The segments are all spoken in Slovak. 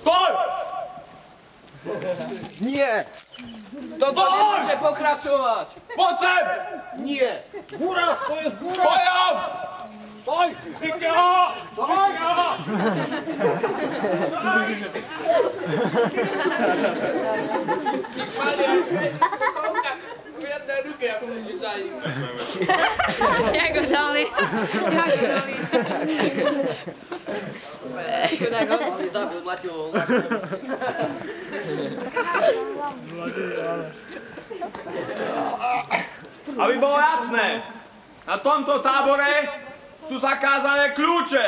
Stoj! Nie! Toto nie może pokraczować! Potem! Nie! Góra, to jest góra! Stoją! Stoj! Jak go dali? Jak go dali? Aby bolo jasné, na tomto tábore sú zakázané kľúče.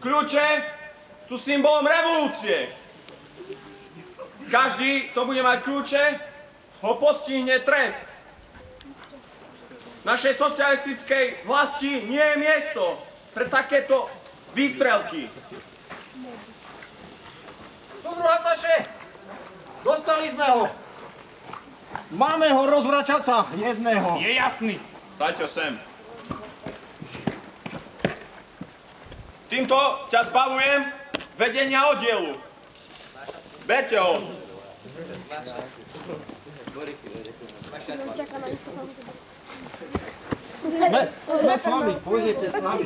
Kľúče sú symbolom revolúcie. Každý, kto bude mať kľúče, ho postihne trest. V našej socialistickej vlasti nie je miesto pre takéto výstrelky. Súdruhataše, dostali sme ho. Máme ho rozvračaca jedného. Je jasný. Dajte ho sem. Týmto ťa zbavujem vedenia oddielu. Berte ho. Sme s vami, pôjdete s nami.